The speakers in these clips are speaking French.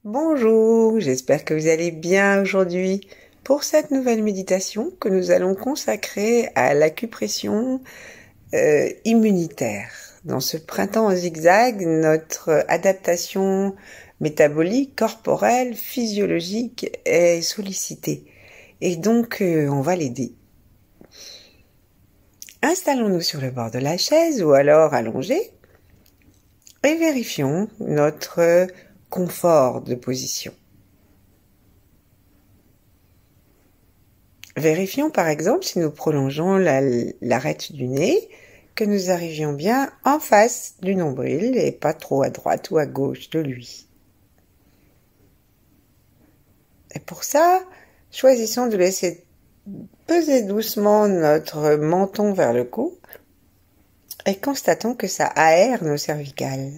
Bonjour, j'espère que vous allez bien aujourd'hui pour cette nouvelle méditation que nous allons consacrer à l'acupression immunitaire. Dans ce printemps en zigzag, notre adaptation métabolique, corporelle, physiologique est sollicitée et donc on va l'aider. Installons-nous sur le bord de la chaise ou alors allongés et vérifions notre confort de position. Vérifions par exemple si nous prolongeons l'arête du nez, que nous arrivions bien en face du nombril et pas trop à droite ou à gauche de lui. Et pour ça, choisissons de laisser peser doucement notre menton vers le cou et constatons que ça aère nos cervicales.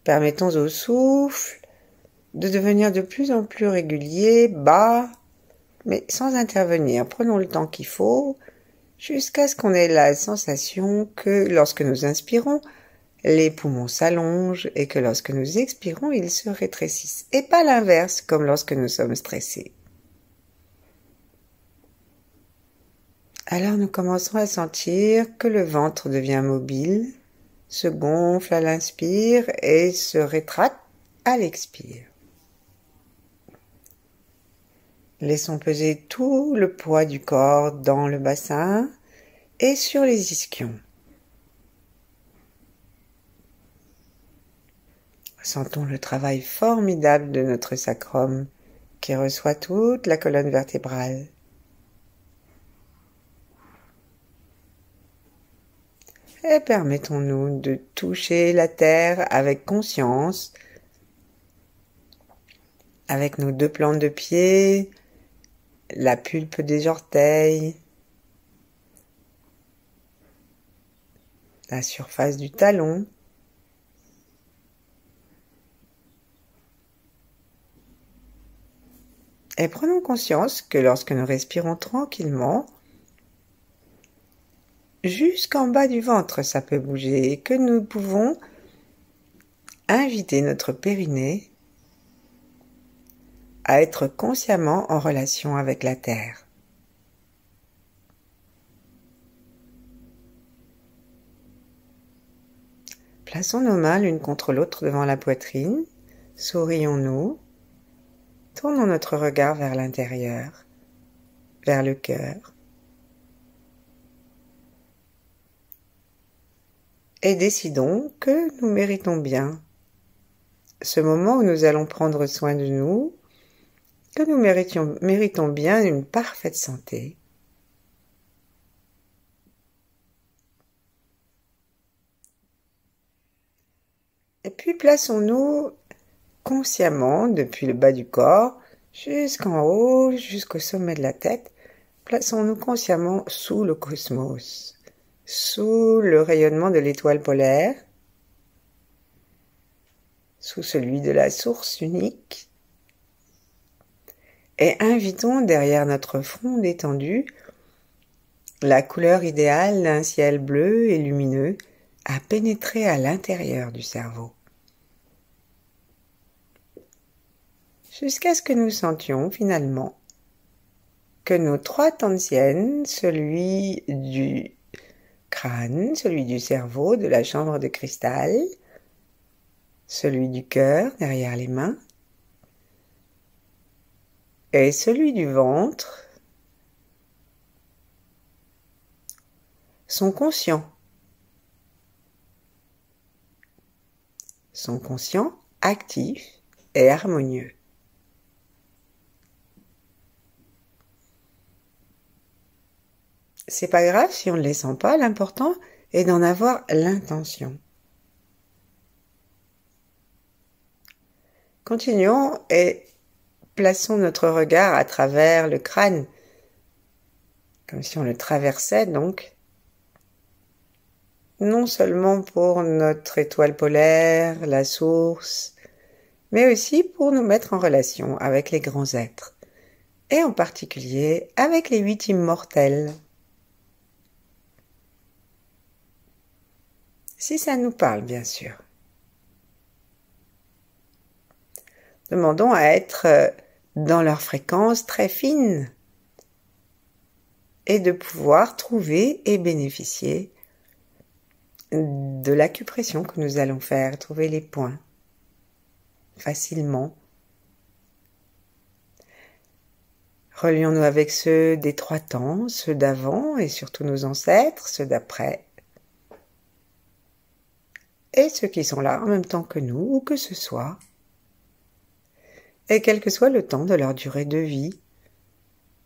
Permettons au souffle de devenir de plus en plus régulier, bas, mais sans intervenir. Prenons le temps qu'il faut jusqu'à ce qu'on ait la sensation que lorsque nous inspirons, les poumons s'allongent et que lorsque nous expirons, ils se rétrécissent. Et pas l'inverse, comme lorsque nous sommes stressés. Alors nous commençons à sentir que le ventre devient mobile, se gonfle à l'inspire et se rétracte à l'expire. Laissons peser tout le poids du corps dans le bassin et sur les ischions. Sentons le travail formidable de notre sacrum qui reçoit toute la colonne vertébrale. Et permettons-nous de toucher la terre avec conscience, avec nos deux plantes de pied, la pulpe des orteils, la surface du talon. Et prenons conscience que lorsque nous respirons tranquillement, jusqu'en bas du ventre ça peut bouger et que nous pouvons inviter notre périnée à être consciemment en relation avec la terre. Plaçons nos mains l'une contre l'autre devant la poitrine, sourions-nous, tournons notre regard vers l'intérieur, vers le cœur, et décidons que nous méritons bien ce moment où nous allons prendre soin de nous, que nous méritons bien une parfaite santé. Et puis plaçons-nous consciemment depuis le bas du corps jusqu'en haut, jusqu'au sommet de la tête. Plaçons-nous consciemment sous le cosmos, sous le rayonnement de l'étoile polaire, sous celui de la source unique, et invitons derrière notre front détendu la couleur idéale d'un ciel bleu et lumineux à pénétrer à l'intérieur du cerveau. Jusqu'à ce que nous sentions finalement que nos trois tantièmes, celui du crâne, celui du cerveau, de la chambre de cristal, celui du cœur derrière les mains, et celui du ventre sont conscients, actifs et harmonieux. C'est pas grave si on ne les sent pas, l'important est d'en avoir l'intention. Continuons et plaçons notre regard à travers le crâne, comme si on le traversait donc, non seulement pour notre étoile polaire, la source, mais aussi pour nous mettre en relation avec les grands êtres, et en particulier avec les 8 immortels. Si ça nous parle, bien sûr. demandons à être dans leur fréquence très fine et de pouvoir trouver et bénéficier de l'acupression que nous allons faire, trouver les points facilement. Relions-nous avec ceux des 3 temps, ceux d'avant et surtout nos ancêtres, ceux d'après. Et ceux qui sont là en même temps que nous, ou que ce soit. Et quel que soit le temps de leur durée de vie,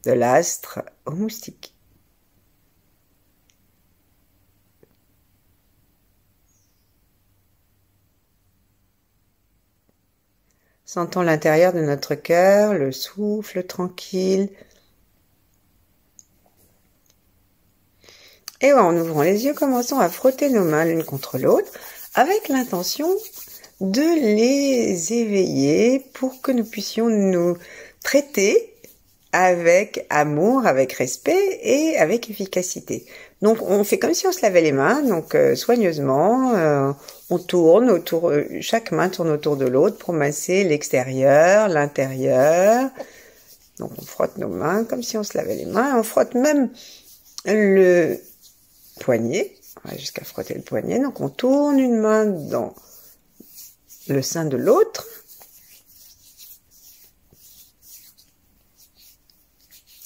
de l'astre au moustique. Sentons l'intérieur de notre cœur, le souffle tranquille. Et en ouvrant les yeux, commençons à frotter nos mains l'une contre l'autre avec l'intention de les éveiller pour que nous puissions nous traiter avec amour, avec respect et avec efficacité. Donc on fait comme si on se lavait les mains, donc soigneusement, on tourne autour, chaque main tourne autour de l'autre pour masser l'extérieur, l'intérieur. Donc on frotte nos mains comme si on se lavait les mains, on frotte même le poignet, jusqu'à frotter le poignet. Donc on tourne une main dans le sein de l'autre.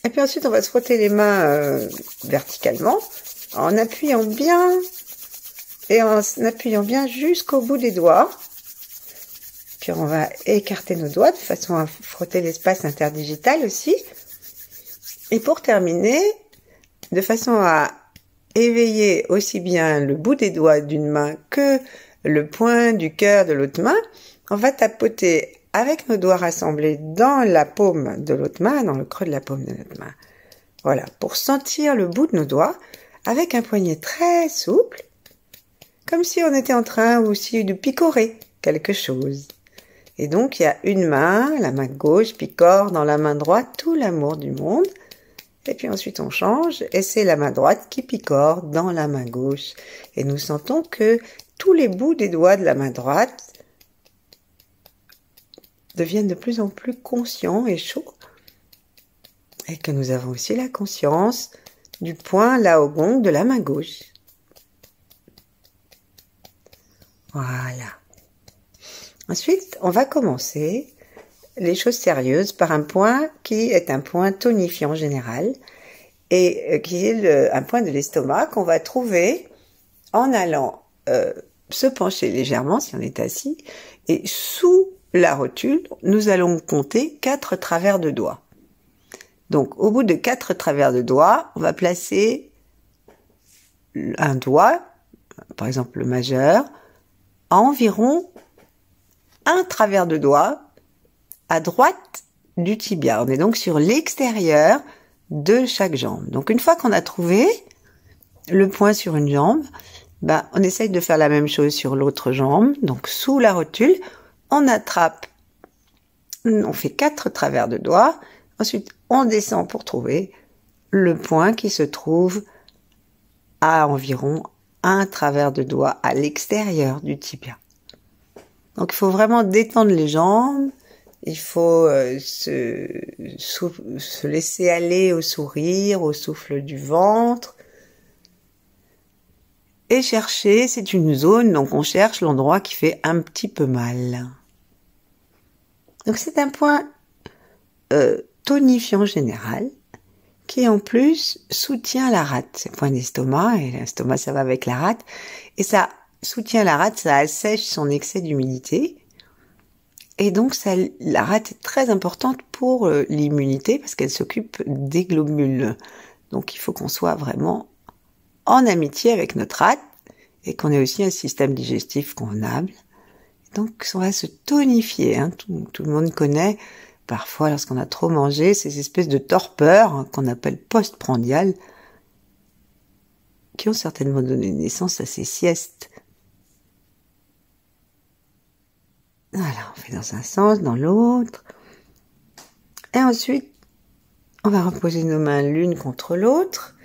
Et puis ensuite, on va se frotter les mains verticalement, en appuyant bien, et en appuyant bien jusqu'au bout des doigts. Puis on va écarter nos doigts de façon à frotter l'espace interdigital aussi. Et pour terminer, de façon à éveiller aussi bien le bout des doigts d'une main que le point du cœur de l'autre main, on va tapoter avec nos doigts rassemblés dans la paume de l'autre main, dans le creux de la paume de notre main. Voilà, pour sentir le bout de nos doigts avec un poignet très souple, comme si on était en train aussi de picorer quelque chose. Et donc, il y a une main, la main gauche, picore dans la main droite tout l'amour du monde. Et puis ensuite, on change et c'est la main droite qui picore dans la main gauche. Et nous sentons que tous les bouts des doigts de la main droite deviennent de plus en plus conscients et chauds. Et que nous avons aussi la conscience du point là au gong de la main gauche. Voilà. Ensuite, on va commencer les choses sérieuses par un point qui est un point tonifiant général et qui est un point de l'estomac qu'on va trouver en allant se pencher légèrement si on est assis et sous la rotule, nous allons compter 4 travers de doigts. Donc, au bout de 4 travers de doigts, on va placer un doigt, par exemple le majeur, à environ un travers de doigt à droite du tibia. On est donc sur l'extérieur de chaque jambe. Donc, une fois qu'on a trouvé le point sur une jambe, on essaye de faire la même chose sur l'autre jambe. Donc, sous la rotule, on attrape, on fait 4 travers de doigts. Ensuite, on descend pour trouver le point qui se trouve à environ un travers de doigt à l'extérieur du tibia. Donc, il faut vraiment détendre les jambes. Il faut se laisser aller au sourire, au souffle du ventre. Et chercher, c'est une zone, donc on cherche l'endroit qui fait un petit peu mal. Donc c'est un point tonifiant général qui en plus soutient la rate. C'est le point d'estomac, et l'estomac ça va avec la rate. Et ça soutient la rate, ça assèche son excès d'humidité. Et donc la rate est très importante pour l'immunité parce qu'elle s'occupe des globules. Donc il faut qu'on soit vraiment en amitié avec notre rate et qu'on ait aussi un système digestif convenable. Donc on va se tonifier. Tout le monde connaît parfois lorsqu'on a trop mangé ces espèces de torpeurs qu'on appelle post-prandiales qui ont certainement donné naissance à ces siestes. Voilà, on fait dans un sens, dans l'autre. Et ensuite, on va reposer nos mains l'une contre l'autre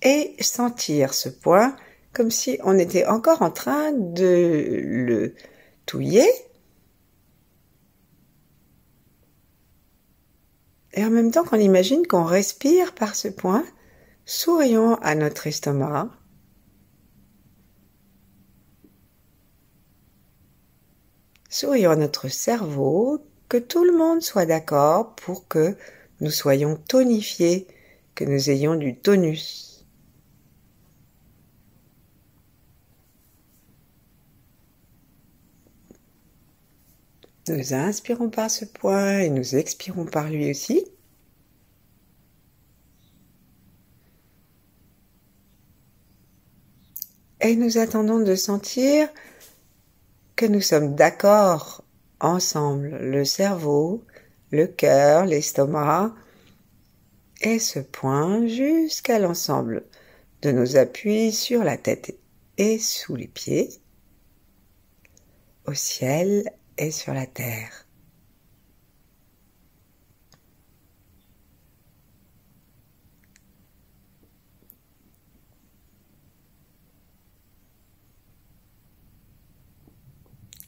et sentir ce point comme si on était encore en train de le touiller Et en même temps qu'on imagine qu'on respire par ce point, sourions à notre estomac. Sourions à notre cerveau, que tout le monde soit d'accord pour que nous soyons tonifiés, que nous ayons du tonus. Nous inspirons par ce point et nous expirons par lui aussi. Et nous attendons de sentir que nous sommes d'accord ensemble, le cerveau, le cœur, l'estomac, et ce point jusqu'à l'ensemble de nos appuis sur la tête et sous les pieds, au ciel et sur la terre.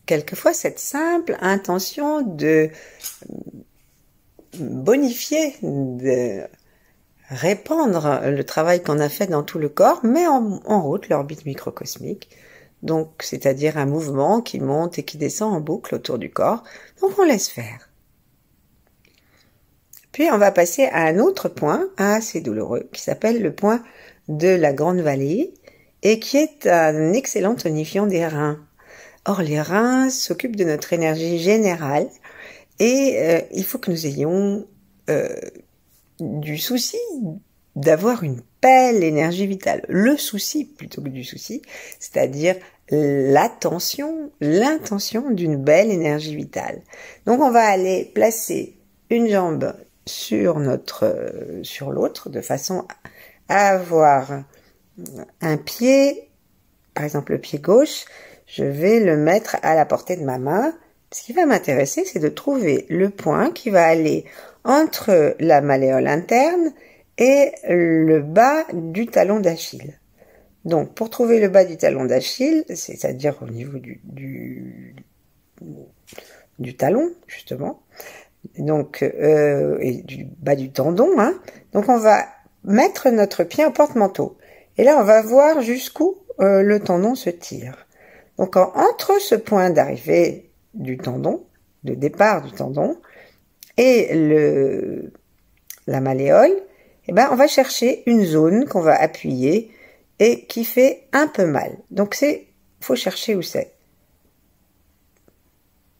Quelquefois, cette simple intention de bonifier, de répandre le travail qu'on a fait dans tout le corps, met en route l'orbite microcosmique. Donc, c'est-à-dire un mouvement qui monte et qui descend en boucle autour du corps. Donc, on laisse faire. Puis, on va passer à un autre point assez douloureux qui s'appelle le point de la Grande Vallée et qui est un excellent tonifiant des reins. Or, les reins s'occupent de notre énergie générale et il faut que nous ayons du souci d'avoir une belle énergie vitale. Le souci plutôt que du souci, c'est-à-dire l'intention d'une belle énergie vitale. Donc, on va aller placer une jambe sur l'autre de façon à avoir un pied, par exemple le pied gauche, je vais le mettre à la portée de ma main. Ce qui va m'intéresser, c'est de trouver le point qui va aller entre la malléole interne et le bas du talon d'Achille. Donc, pour trouver le bas du talon d'Achille, c'est-à-dire au niveau du talon, justement, donc, et du bas du tendon, hein. Donc, on va mettre notre pied en porte-manteau. Et là, on va voir jusqu'où le tendon se tire. Donc, entre ce point d'arrivée du tendon, de départ du tendon, et la malléole, eh ben, on va chercher une zone qu'on va appuyer et qui fait un peu mal. Donc, faut chercher où c'est.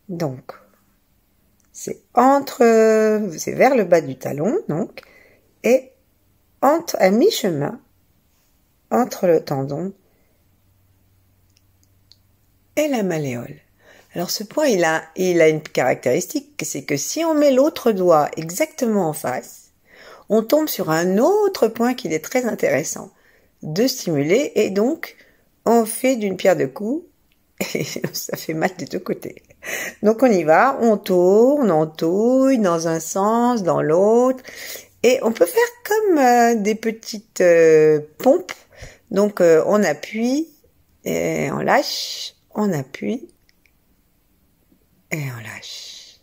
Donc, c'est vers le bas du talon, donc, et à mi-chemin, entre le tendon et la malléole. Alors ce point, il a une caractéristique, c'est que si on met l'autre doigt exactement en face, on tombe sur un autre point qu'il est très intéressant de stimuler, et donc on fait d'une pierre deux coups, et ça fait mal des deux côtés. Donc on y va, on tourne, on touille dans un sens, dans l'autre, et on peut faire comme des petites pompes. Donc on appuie, et on lâche, on appuie, et on lâche.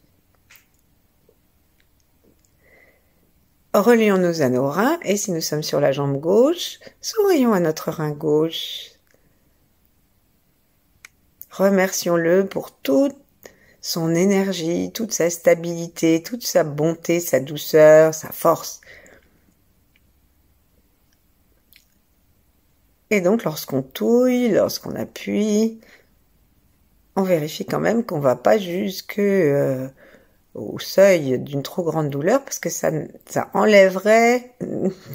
Relions-nous à nos reins, et si nous sommes sur la jambe gauche, sourions à notre rein gauche. Remercions-le pour toute son énergie, toute sa stabilité, toute sa bonté, sa douceur, sa force. Et donc, lorsqu'on touille, lorsqu'on appuie, on vérifie quand même qu'on ne va pas jusque au seuil d'une trop grande douleur, parce que ça enlèverait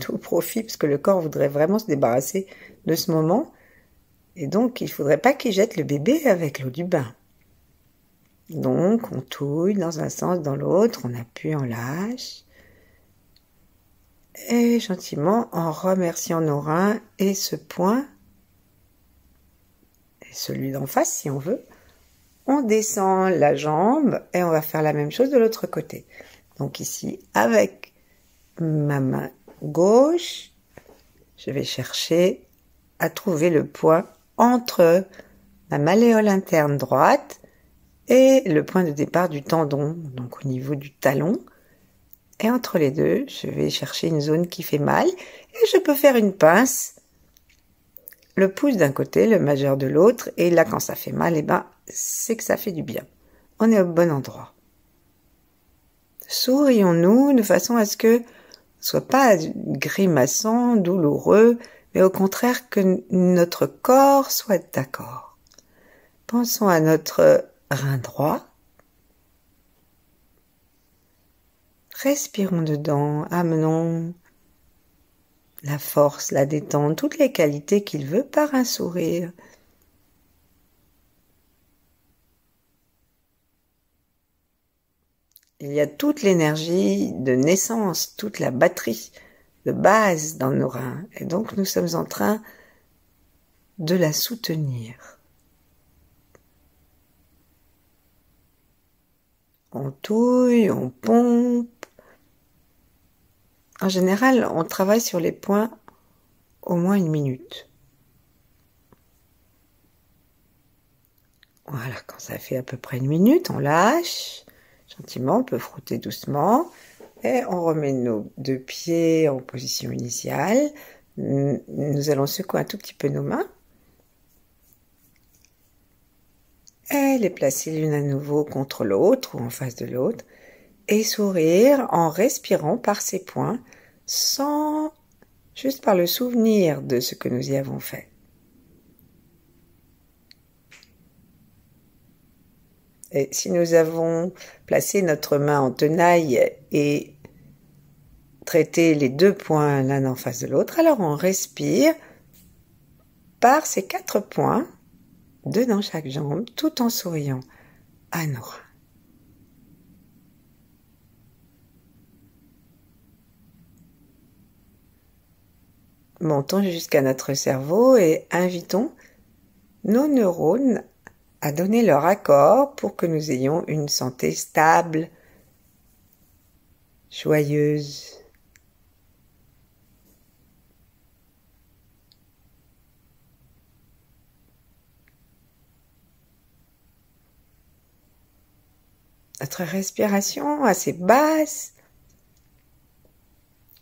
tout profit, parce que le corps voudrait vraiment se débarrasser de ce moment. Et donc, il ne faudrait pas qu'il jette le bébé avec l'eau du bain. Donc, on touille dans un sens, dans l'autre, on appuie, on lâche. Et gentiment, en remerciant nos reins et ce point, et celui d'en face si on veut, on descend la jambe et on va faire la même chose de l'autre côté. Donc ici, avec ma main gauche, je vais chercher à trouver le point entre la malléole interne droite et le point de départ du tendon, donc au niveau du talon. Et entre les deux, je vais chercher une zone qui fait mal et je peux faire une pince. Le pouce d'un côté, le majeur de l'autre, et là quand ça fait mal, eh ben, c'est que ça fait du bien. On est au bon endroit. Sourions-nous de façon à ce que ce soit pas grimaçant, douloureux, mais au contraire que notre corps soit d'accord. Pensons à notre rein droit. Respirons dedans, amenons la force, la détente, toutes les qualités qu'il veut par un sourire. Il y a toute l'énergie de naissance, toute la batterie de base dans nos reins. Et donc nous sommes en train de la soutenir. On touille, on pompe. En général, on travaille sur les points au moins 1 minute. Voilà, quand ça fait à peu près 1 minute, on lâche. Gentiment, on peut frotter doucement. Et on remet nos 2 pieds en position initiale. Nous allons secouer un tout petit peu nos mains. Et les placer l'une à nouveau contre l'autre ou en face de l'autre. Et sourire en respirant par ces points, juste par le souvenir de ce que nous y avons fait. Et si nous avons placé notre main en tenaille et traité les 2 points l'un en face de l'autre, alors on respire par ces 4 points, 2 dans chaque jambe, tout en souriant à nos reins. Montons jusqu'à notre cerveau et invitons nos neurones à donner leur accord pour que nous ayons une santé stable, joyeuse. Notre respiration assez basse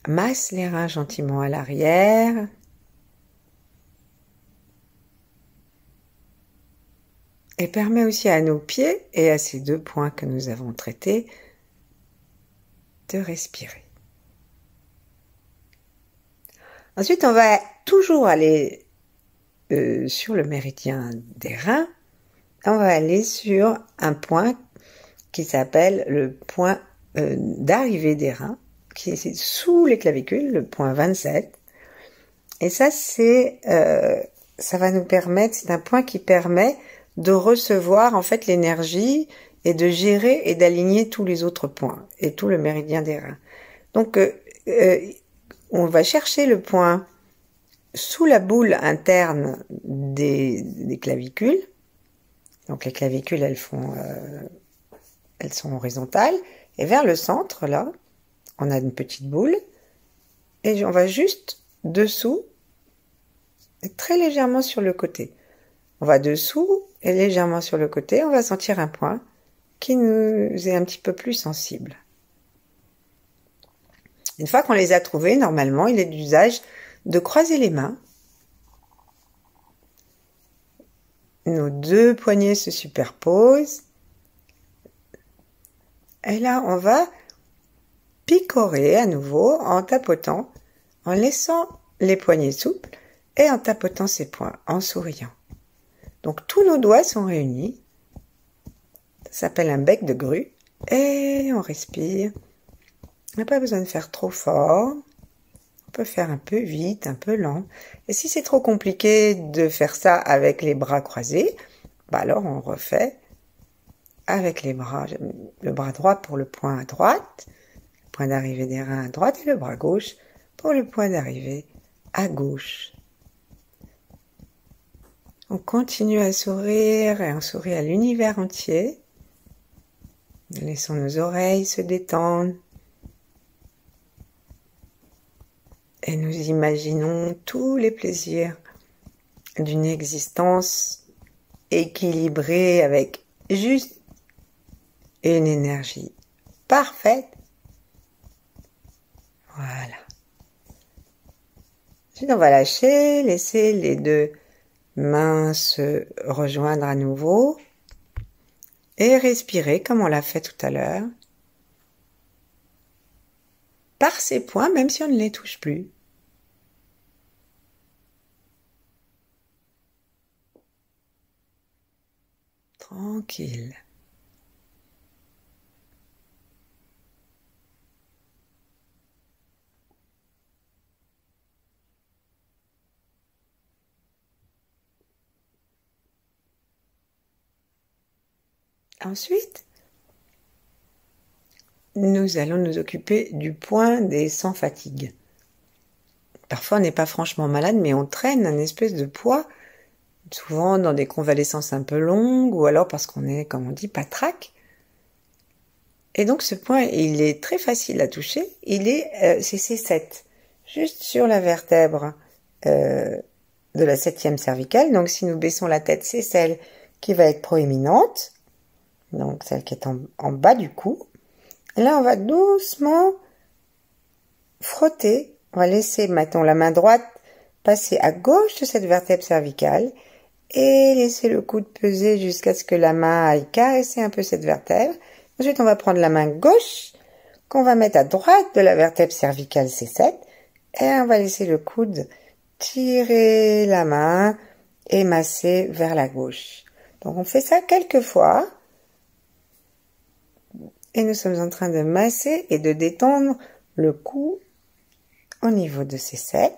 masse les reins gentiment à l'arrière. Et permet aussi à nos pieds et à ces 2 points que nous avons traités de respirer. Ensuite, on va toujours aller sur le méridien des reins. On va aller sur un point qui s'appelle le point d'arrivée des reins, qui est sous les clavicules, le point 27. Et ça, ça va nous permettre, c'est un point qui permet de recevoir en fait l'énergie et de gérer et d'aligner tous les autres points et tout le méridien des reins. Donc, on va chercher le point sous la boule interne des clavicules. Donc, les clavicules, elles sont horizontales. Et vers le centre, là, on a une petite boule. Et on va juste dessous et très légèrement sur le côté. On va dessous et légèrement sur le côté. On va sentir un point qui nous est un petit peu plus sensible. Une fois qu'on les a trouvés, normalement, il est d'usage de croiser les mains. Nos 2 poignets se superposent. Et là, on va picorer à nouveau en tapotant, en laissant les poignets souples et en tapotant ces points, en souriant. Donc, tous nos doigts sont réunis. Ça s'appelle un bec de grue. Et on respire. On n'a pas besoin de faire trop fort. On peut faire un peu vite, un peu lent. Et si c'est trop compliqué de faire ça avec les bras croisés, alors on refait avec les bras, le bras droit pour le point à droite, le point d'arrivée des reins à droite, et le bras gauche pour le point d'arrivée à gauche. On continue à sourire et on sourit à l'univers entier. Laissons nos oreilles se détendre. Et nous imaginons tous les plaisirs d'une existence équilibrée avec juste une énergie parfaite Voilà. Ensuite, on va lâcher, laisser les deux mains se rejoindre à nouveau et respirer comme on l'a fait tout à l'heure. Par ces points, même si on ne les touche plus. Tranquille. Ensuite, nous allons nous occuper du point des sans fatigue. Parfois, on n'est pas franchement malade, mais on traîne un espèce de poids, souvent dans des convalescences un peu longues, ou alors parce qu'on est, comme on dit, patraque. Et donc, ce point, il est très facile à toucher. C'est C7, juste sur la vertèbre de la 7e cervicale. Donc, si nous baissons la tête, c'est celle qui va être proéminente, donc celle qui est en bas du cou. Et là, on va doucement frotter. On va laisser, mettons, la main droite passer à gauche de cette vertèbre cervicale et laisser le coude peser jusqu'à ce que la main aille caresser un peu cette vertèbre. Ensuite, on va prendre la main gauche qu'on va mettre à droite de la vertèbre cervicale C7 et on va laisser le coude tirer la main et masser vers la gauche. Donc, on fait ça quelques fois. Et nous sommes en train de masser et de détendre le cou au niveau de C7.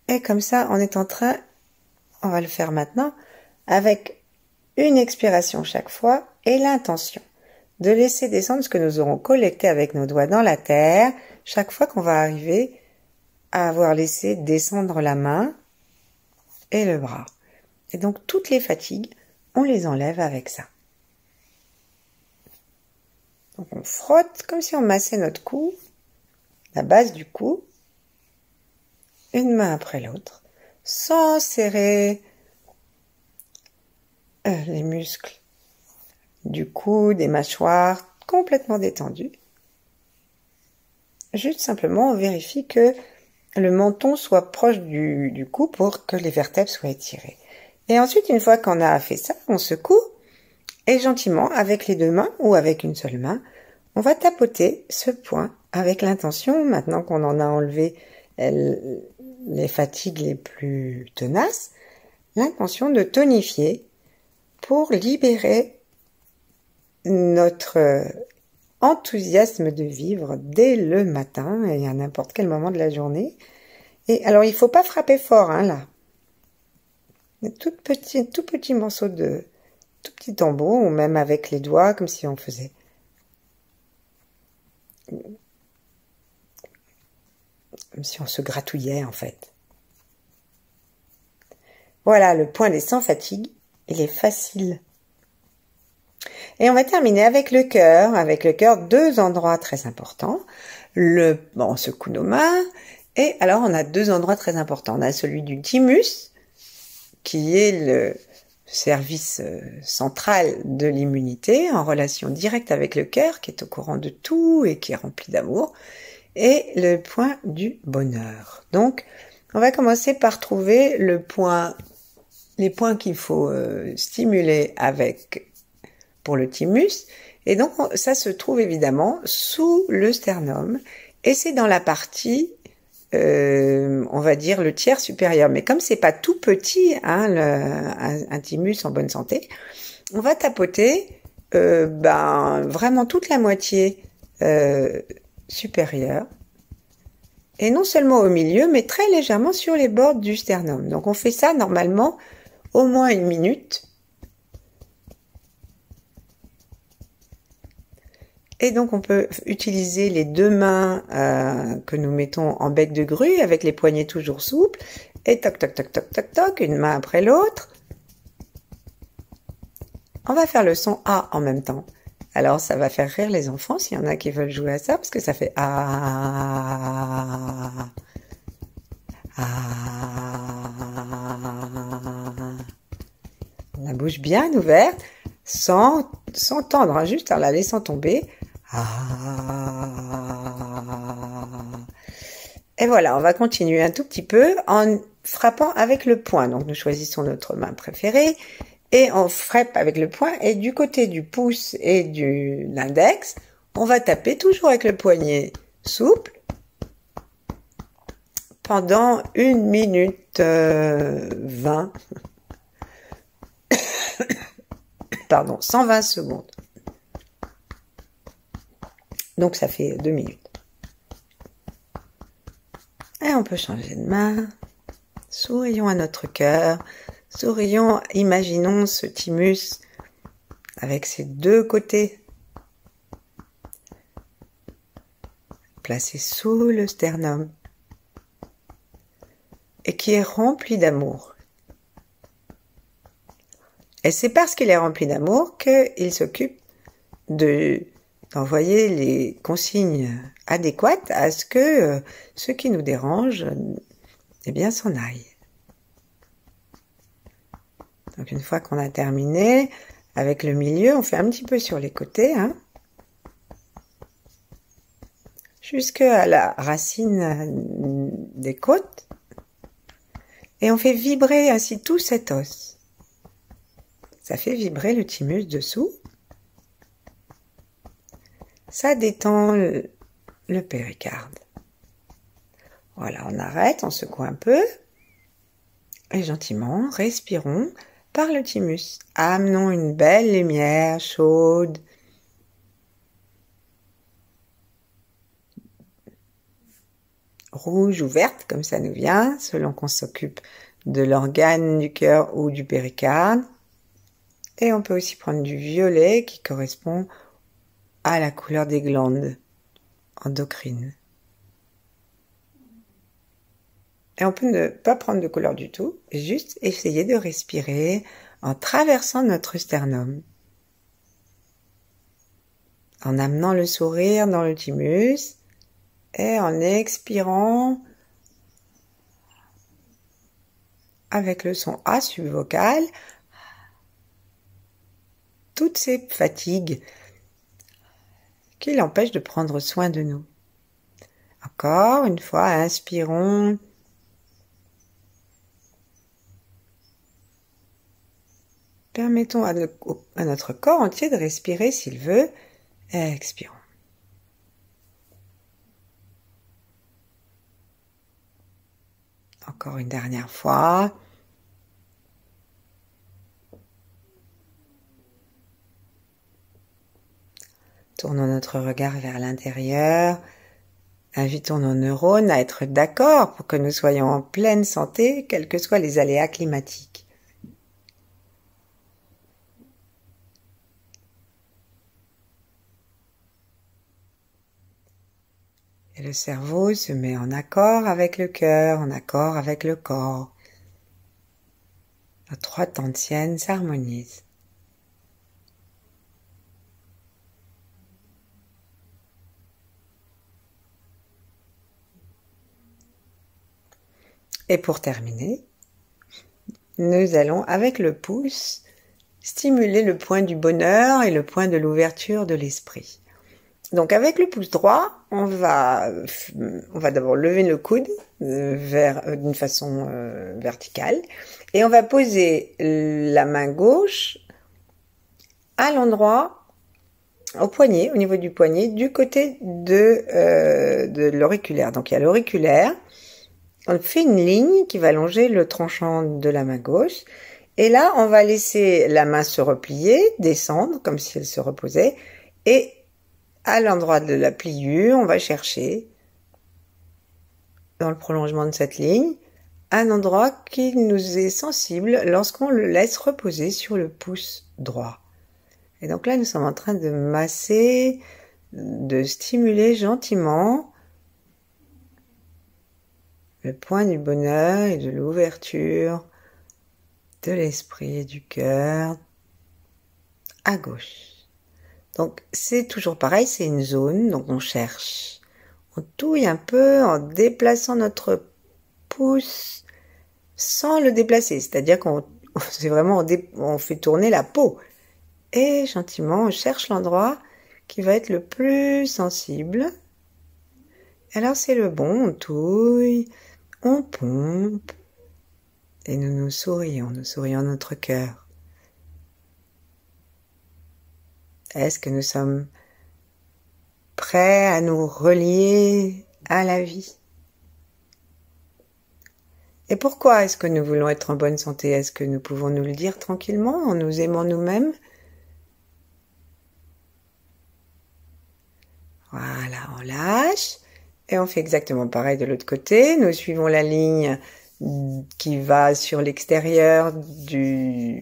Et comme ça, on est en train, on va le faire maintenant, avec une expiration chaque fois et l'intention de laisser descendre ce que nous aurons collecté avec nos doigts dans la terre chaque fois qu'on va arriver à avoir laissé descendre la main et le bras. Et donc, toutes les fatigues, on les enlève avec ça. Donc on frotte comme si on massait notre cou, la base du cou, une main après l'autre, sans serrer les muscles du cou, des mâchoires, complètement détendus. Juste simplement, on vérifie que le menton soit proche du cou pour que les vertèbres soient étirées. Et ensuite, une fois qu'on a fait ça, on secoue et gentiment, avec les deux mains ou avec une seule main, on va tapoter ce point avec l'intention, maintenant qu'on en a enlevé les fatigues les plus tenaces, l'intention de tonifier pour libérer notre enthousiasme de vivre dès le matin et à n'importe quel moment de la journée. Et alors, il faut pas frapper fort, hein, là. Tout petit morceau de tout petit tambour, ou même avec les doigts, comme si on faisait comme si on se gratouillait en fait. Voilà, le point des sans fatigue, il est facile. Et on va terminer avec le cœur. Avec le cœur, deux endroits très importants. On secoue nos mains. Et alors, on a deux endroits très importants. On a celui du thymus, qui est le service central de l'immunité, en relation directe avec le cœur, qui est au courant de tout et qui est rempli d'amour. Et le point du bonheur. Donc, on va commencer par trouver les points qu'il faut stimuler pour le thymus. Et donc, ça se trouve évidemment sous le sternum. Et c'est dans la partie, on va dire, le tiers supérieur. Mais comme c'est pas tout petit, hein, un thymus en bonne santé, on va tapoter vraiment toute la moitié supérieure. Et non seulement au milieu, mais très légèrement sur les bords du sternum. Donc on fait ça normalement au moins 1 minute. Et donc on peut utiliser les deux mains que nous mettons en bec de grue avec les poignets toujours souples. Et toc toc toc toc toc toc, une main après l'autre. On va faire le son A en même temps. Alors, ça va faire rire les enfants s'il y en a qui veulent jouer à ça, parce que ça fait A. La bouche bien ouverte, sans tendre, hein, juste en la laissant tomber. Ah. Et voilà, on va continuer un tout petit peu en frappant avec le poing. Donc nous choisissons notre main préférée et on frappe avec le poing. Et du côté du pouce et de l'index, on va taper toujours avec le poignet souple pendant 1 minute 20. Pardon, 120 secondes. Donc ça fait 2 minutes. Et on peut changer de main. Sourions à notre cœur. Sourions, imaginons ce thymus avec ses deux côtés. Placé sous le sternum. Et qui est rempli d'amour. Et c'est parce qu'il est rempli d'amour qu'il s'occupe d'envoyer les consignes adéquates à ce que ce qui nous dérange, eh bien, s'en aille. Donc une fois qu'on a terminé, avec le milieu, on fait un petit peu sur les côtés, hein, jusqu'à la racine des côtes, et on fait vibrer ainsi tout cet os. Ça fait vibrer le thymus dessous. Ça détend le péricarde. Voilà, on arrête, on secoue un peu. Et gentiment, respirons par le thymus. Amenons une belle lumière chaude. Rouge ou verte, comme ça nous vient, selon qu'on s'occupe de l'organe du cœur ou du péricarde. Et on peut aussi prendre du violet qui correspond à la couleur des glandes endocrines. Et on peut ne pas prendre de couleur du tout, juste essayer de respirer en traversant notre sternum. En amenant le sourire dans le thymus et en expirant avec le son A subvocal toutes ces fatigues qui l'empêchent de prendre soin de nous. Encore une fois, inspirons. Permettons à notre corps entier de respirer s'il veut. Expirons. Encore une dernière fois. Tournons notre regard vers l'intérieur. Invitons nos neurones à être d'accord pour que nous soyons en pleine santé, quels que soient les aléas climatiques. Et le cerveau se met en accord avec le cœur, en accord avec le corps. Nos trois tantiènes s'harmonisent. Et pour terminer, nous allons avec le pouce stimuler le point du bonheur et le point de l'ouverture de l'esprit. Donc avec le pouce droit, on va d'abord lever le coude d'une façon verticale et on va poser la main gauche à l'endroit, au poignet, au niveau du poignet, du côté de l'auriculaire. Donc il y a l'auriculaire, on fait une ligne qui va longer le tranchant de la main gauche et là on va laisser la main se replier, descendre comme si elle se reposait et à l'endroit de la pliure, on va chercher, dans le prolongement de cette ligne, un endroit qui nous est sensible lorsqu'on le laisse reposer sur le pouce droit. Et donc là, nous sommes en train de masser, de stimuler gentiment le point du bonheur et de l'ouverture de l'esprit et du cœur à gauche. Donc c'est toujours pareil, c'est une zone, donc on cherche. On touille un peu en déplaçant notre pouce sans le déplacer, c'est-à-dire qu'on c'est vraiment on fait tourner la peau. Et gentiment, on cherche l'endroit qui va être le plus sensible. Alors c'est le bon, on touille, on pompe, et nous sourions notre cœur. Est-ce que nous sommes prêts à nous relier à la vie? Et pourquoi est-ce que nous voulons être en bonne santé? Est-ce que nous pouvons nous le dire tranquillement en nous aimant nous-mêmes? Voilà, on lâche. Et on fait exactement pareil de l'autre côté. Nous suivons la ligne qui va sur l'extérieur de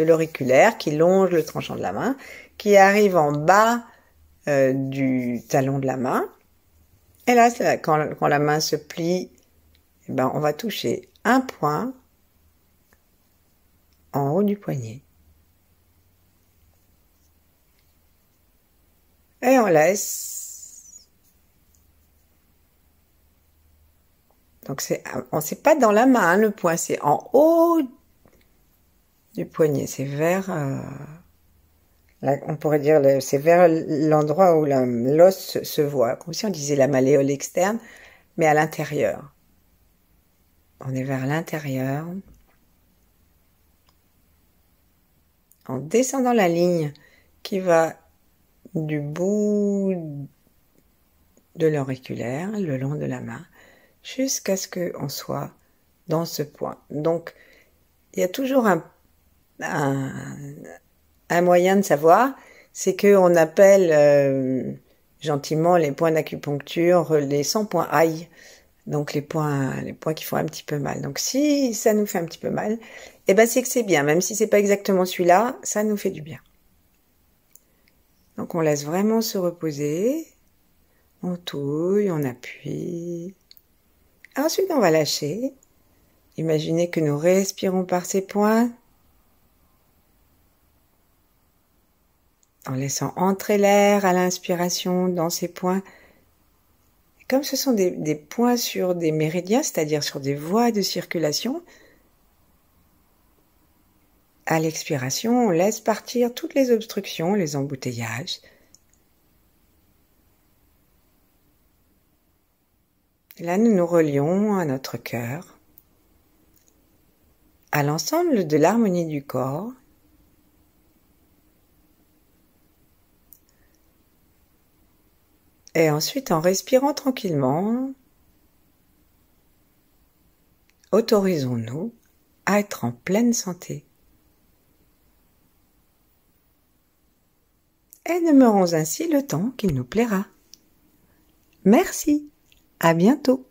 l'auriculaire, qui longe le tranchant de la main, qui arrive en bas du talon de la main. Et là, quand la main se plie, eh ben, on va toucher un point en haut du poignet. Et on laisse. Donc c'est pas dans la main, hein, le point, c'est en haut du poignet, c'est vers, on pourrait dire, c'est vers l'endroit où l'os se voit, comme si on disait la malléole externe, mais à l'intérieur. On est vers l'intérieur. En descendant la ligne qui va du bout de l'auriculaire, le long de la main, jusqu'à ce qu'on soit dans ce point. Donc, il y a toujours un moyen de savoir, c'est qu'on appelle gentiment les points d'acupuncture les 100 points aïe, donc les points qui font un petit peu mal. Donc si ça nous fait un petit peu mal, eh ben c'est que c'est bien, même si c'est pas exactement celui-là, ça nous fait du bien. Donc on laisse vraiment se reposer, on touille, on appuie. Ensuite, on va lâcher. Imaginez que nous respirons par ces points, en laissant entrer l'air à l'inspiration dans ces points. Et comme ce sont des points sur des méridiens, c'est-à-dire sur des voies de circulation, à l'expiration, on laisse partir toutes les obstructions, les embouteillages. Et là, nous nous relions à notre cœur, à l'ensemble de l'harmonie du corps. Et ensuite, en respirant tranquillement, autorisons-nous à être en pleine santé. Et demeurons ainsi le temps qu'il nous plaira. Merci, à bientôt.